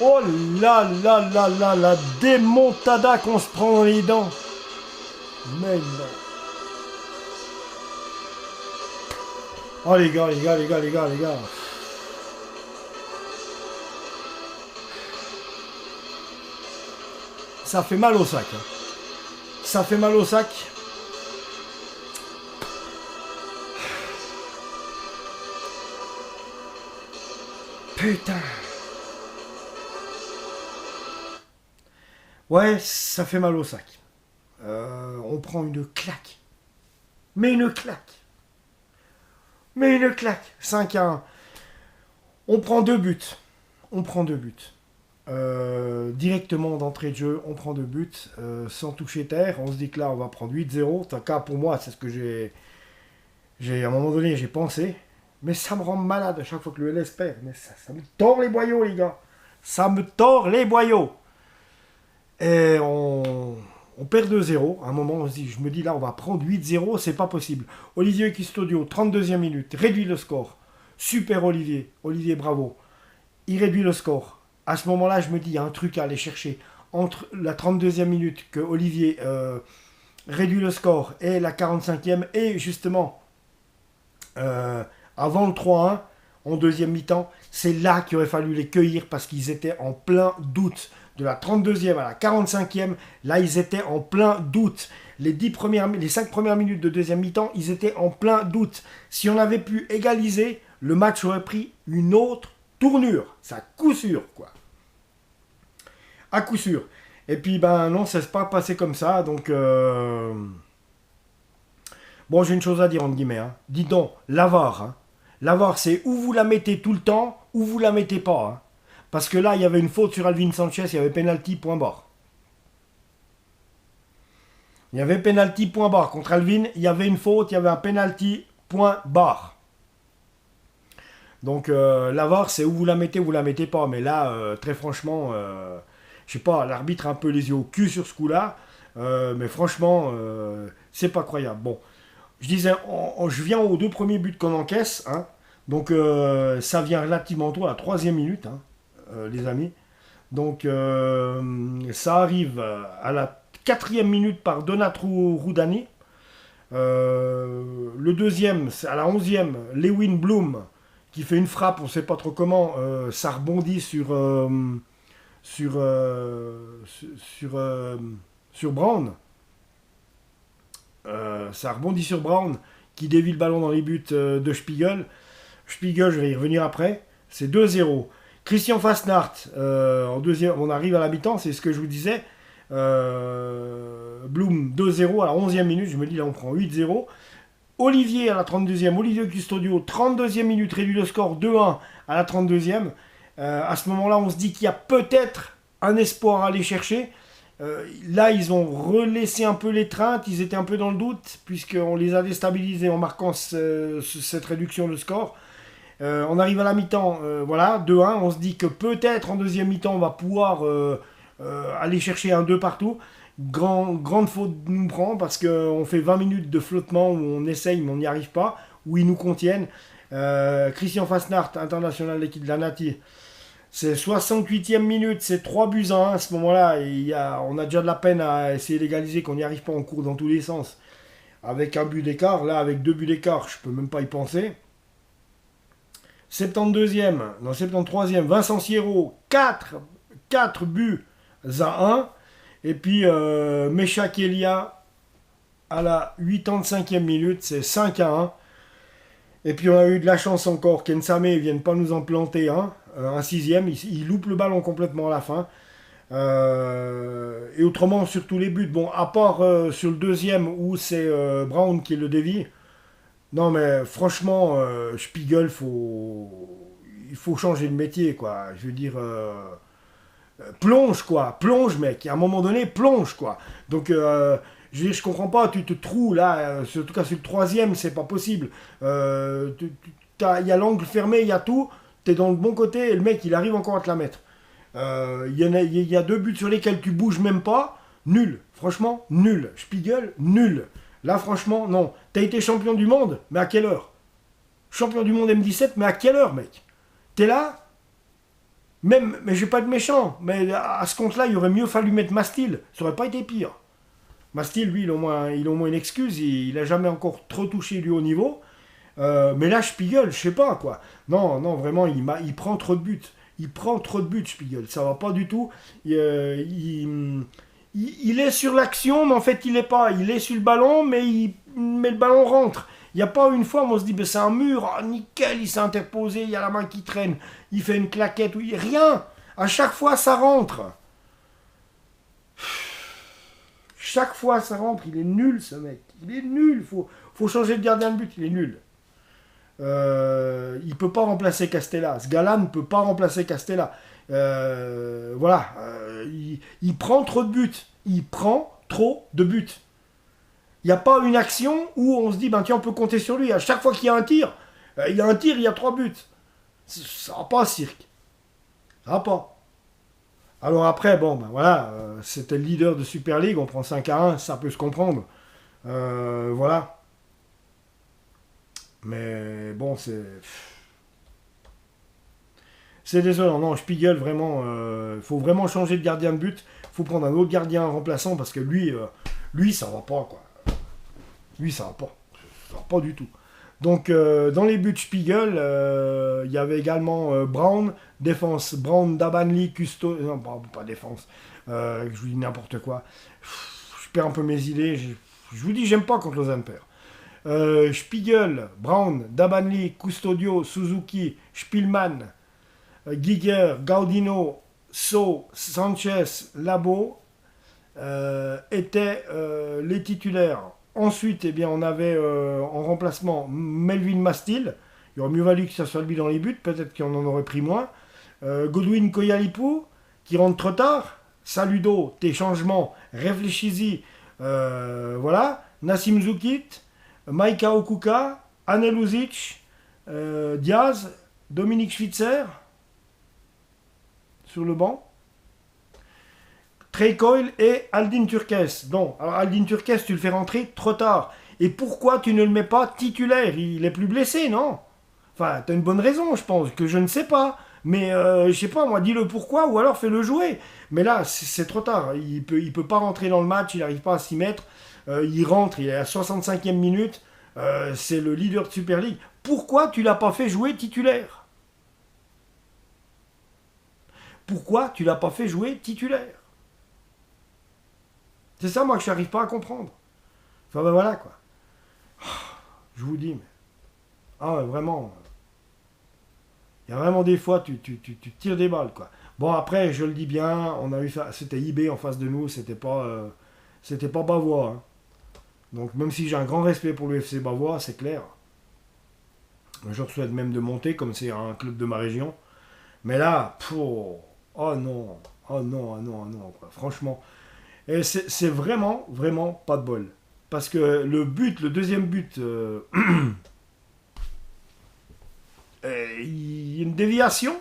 Oh là là là là, la démontada qu'on se prend dans les dents. Mais non. Oh les gars, les gars, les gars, les gars, les gars. Ça fait mal au sac. Hein. Ça fait mal au sac. Putain. Ouais, ça fait mal au sac. On prend une claque. Mais une claque. Mais une claque. 5-1. On prend 2 buts. On prend 2 buts. Directement d'entrée de jeu, on prend 2 buts sans toucher terre. On se dit que là, on va prendre 8-0. En tout cas, pour moi, c'est ce que à un moment donné, j'ai pensé. Mais ça me rend malade à chaque fois que le LS perd. Mais ça me tord les boyaux, les gars. Ça me tord les boyaux. Et on perd 2-0. À un moment, je me dis là, on va prendre 8-0. C'est pas possible. Olivier Custodio, 32e minute, réduit le score. Super Olivier. Olivier, bravo. Il réduit le score. À ce moment-là, je me dis, il y a un truc à aller chercher. Entre la 32e minute que Olivier réduit le score et la 45e, et justement, avant le 3-1, en deuxième mi-temps, c'est là qu'il aurait fallu les cueillir parce qu'ils étaient en plein doute. De la 32e à la 45e, là, ils étaient en plein doute. Les 5 premières minutes de deuxième mi-temps, ils étaient en plein doute. Si on avait pu égaliser, le match aurait pris une autre tournure. C'est à coup sûr, quoi. À coup sûr. Et puis, ben non, ça ne s'est pas passé comme ça. Donc, bon, j'ai une chose à dire, entre guillemets. Hein. Dis donc, la VAR. Hein. La VAR, c'est où vous la mettez tout le temps, ou vous la mettez pas. Hein. Parce que là, il y avait une faute sur Alvin Sanchez, il y avait penalty, point barre. Il y avait penalty, point barre. Contre Alvin, il y avait une faute, il y avait un penalty, point barre. Donc, la VAR, c'est où vous la mettez pas. Mais là, très franchement, je sais pas, l'arbitre a un peu les yeux au cul sur ce coup-là. Mais franchement, c'est pas croyable. Bon, je disais, je viens aux 2 premiers buts qu'on encaisse. Hein. Donc, ça vient relativement tôt, à la 3e minute, hein, les amis. Donc, ça arrive à la 4e minute par Donato Rudani. Le deuxième, c'est à la 11e, Lewin Bloom, qui fait une frappe, on ne sait pas trop comment. Ça rebondit sur Brown. Ça rebondit sur Brown, qui dévie le ballon dans les buts de Spiegel. Spiegel, je vais y revenir après. C'est 2-0. Christian Fasnart, en deuxième, on arrive à la mi-temps, c'est ce que je vous disais. Bloom 2-0 à la 11e minute, je me dis là on prend 8-0. Olivier à la 32e, Olivier Custodio, 32e minute, réduit le score 2-1 à la 32e. À ce moment-là, on se dit qu'il y a peut-être un espoir à aller chercher. Là, ils ont relaissé un peu l'étreinte, ils étaient un peu dans le doute, puisqu'on les a déstabilisés en marquant cette réduction de score. On arrive à la mi-temps, voilà, 2-1. On se dit que peut-être en deuxième mi-temps, on va pouvoir aller chercher un 2 partout. Grande faute nous prend parce qu'on fait 20 minutes de flottement où on essaye mais on n'y arrive pas, où ils nous contiennent. Christian Fasnart, international de l'équipe de la Nati, c'est 68e minute, c'est 3-1 à ce moment-là. On a déjà de la peine à essayer d'égaliser, qu'on n'y arrive pas, on court dans tous les sens. Avec un but d'écart, là avec 2 buts d'écart, je peux même pas y penser. 73e, Vincent Sierro, 4 buts à 1. Et puis Mesha Kelia à la 85e minute, c'est 5-1. Et puis on a eu de la chance encore, Kensame ne vienne pas nous en planter un 6e, il loupe le ballon complètement à la fin. Et autrement sur tous les buts, bon, à part sur le deuxième où c'est Brown qui le dévie. Non mais franchement, Spiegel, il faut changer de métier, quoi. Je veux dire, plonge, quoi. Plonge, mec. À un moment donné, plonge, quoi. Donc, je veux dire, je comprends pas. Tu te trouves, là, en tout cas sur le 3e, c'est pas possible. Il y a l'angle fermé, il y a tout. T'es dans le bon côté et le mec, il arrive encore à te la mettre. Il y a 2 buts sur lesquels tu bouges même pas. Nul. Franchement, nul. Spiegel, nul. Là, franchement, non. T'as été champion du monde, mais à quelle heure? Champion du monde M17, mais à quelle heure, mec? T'es là? Même, mais je vais pas être méchant, mais à ce compte-là, il aurait mieux fallu mettre Mastil. Ça aurait pas été pire. Mastil, lui, il a au moins une excuse. Il a jamais encore trop touché du haut niveau. Mais là, Spiegel, je sais pas quoi. Non, non, vraiment, il prend trop de buts. Il prend trop de buts, Spiegel. Ça va pas du tout. Il est sur l'action, mais en fait, il est pas. Il est sur le ballon, mais le ballon rentre. Il n'y a pas une fois où on se dit, ben, c'est un mur, ah, nickel, il s'est interposé, il y a la main qui traîne, il fait une claquette, oui, rien. À chaque fois, ça rentre. Chaque fois, ça rentre. Il est nul, ce mec. Il est nul. Faut changer de gardien de but. Il est nul. Il peut pas remplacer Castella. Ce gars-là ne peut pas remplacer Castella. Voilà. Il prend trop de buts. Il prend trop de buts. Il n'y a pas une action où on se dit, ben tiens, on peut compter sur lui. À chaque fois qu'il y a un tir, il y a un tir, il y a 3 buts. Ça va pas, Cirque. Ça va pas. Alors après, bon, ben voilà, c'était le leader de Super League, on prend 5-1, ça peut se comprendre. Voilà. Mais bon, c'est désolant. Non, Spiegel, vraiment, il faut vraiment changer de gardien de but. Il faut prendre un autre gardien remplaçant parce que lui, ça va pas, quoi. Lui, ça va pas. Ça va pas du tout. Donc, dans les buts Spiegel, il y avait également Brown, défense. Brown, Dabanli, Custo... Non, pas défense. Je vous dis n'importe quoi. Je perds un peu mes idées. Je vous dis, j'aime pas quand Lausanne perd. Spiegel, Brown, Dabanli, Custodio, Suzuki, Spielmann, Giger, Gaudino, So, Sanchez, Labo étaient les titulaires. Ensuite, eh bien, on avait en remplacement Melvin Mastil. Il aurait mieux valu que ça soit lui dans les buts, peut-être qu'on en aurait pris moins. Godwin Koyalipu, qui rentre trop tard. Saludo, tes changements, réfléchis-y. Voilà. Nassim Zukit, Maika Okuka, Anel Uzic, Diaz, Dominique Schwitzer sur le banc. Trey Coyle et Aldin Turkes. Non, alors Aldin Turkes, tu le fais rentrer trop tard. Et pourquoi tu ne le mets pas titulaire? Il est plus blessé, non? Enfin, t'as une bonne raison, je pense, que je ne sais pas. Mais je sais pas, moi, dis-le pourquoi, ou alors fais-le jouer. Mais là, c'est trop tard. Il peut pas rentrer dans le match, il n'arrive pas à s'y mettre. Il rentre, il est à la 65e minute. C'est le leader de Super League. Pourquoi tu l'as pas fait jouer titulaire? Pourquoi tu l'as pas fait jouer titulaire? C'est ça, moi, que je n'arrive pas à comprendre. Enfin, ben voilà, quoi. Je vous dis, mais... Ah, ouais, vraiment... Il y a vraiment des fois, tu tires des balles, quoi. Bon, après, je le dis bien, on a eu... C'était IB en face de nous, c'était pas Bavois, hein. Donc, même si j'ai un grand respect pour le FC Bavois, c'est clair. Je leur souhaite même de monter, comme c'est un club de ma région. Mais là, oh non, oh non, oh non, oh non, quoi. Franchement... Et c'est vraiment, vraiment pas de bol. Parce que le deuxième but, il y a une déviation,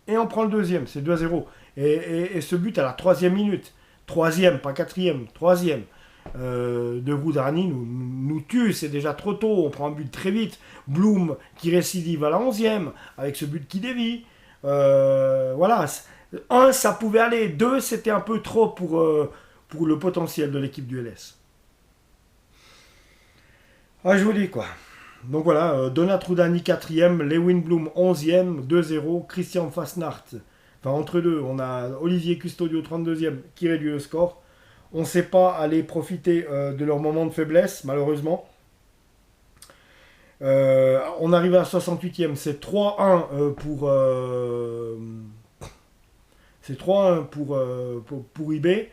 et on prend le deuxième, c'est 2-0. Et ce but à la 3e minute, 3e, pas 4e, 3e, de Roudarani nous tue, c'est déjà trop tôt, on prend un but très vite. Bloom qui récidive à la 11e, avec ce but qui dévie. Voilà. 1, ça pouvait aller. 2, c'était un peu trop pour le potentiel de l'équipe du LS. Ah, je vous dis quoi. Donc voilà, Donat Roudani 4e, Lewin Bloom 11e, 2-0, Christian Fasnart. Enfin, entre deux, on a Olivier Custodio 32e qui réduit le score. On ne sait pas aller profiter de leur moment de faiblesse, malheureusement. On arrive à la 68e, c'est 3-1 pour... C'est 3-1 pour IB.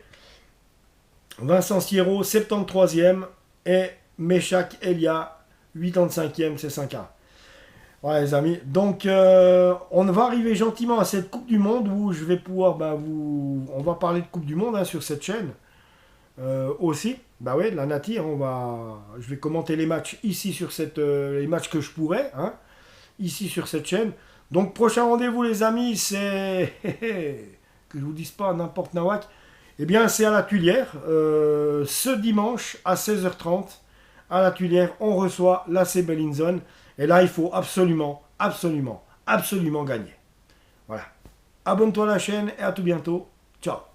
Vincent Sierro, 73e. Et Meshak Elia, 85e, c'est 5-1. Ouais, les amis. Donc, on va arriver gentiment à cette Coupe du Monde où je vais pouvoir on va parler de Coupe du Monde, hein, sur cette chaîne. Aussi. Bah ouais, la Nati, hein, je vais commenter les matchs ici sur les matchs que je pourrais, hein, ici sur cette chaîne. Donc, prochain rendez-vous, les amis, c'est... que je vous dise pas n'importe nawak, eh bien c'est à la Tuilière, ce dimanche à 16h30, à la Tuilière, on reçoit l'AC Bellinzone, et là il faut absolument, absolument, absolument gagner. Voilà. abonne-toi à la chaîne et à tout bientôt. Ciao.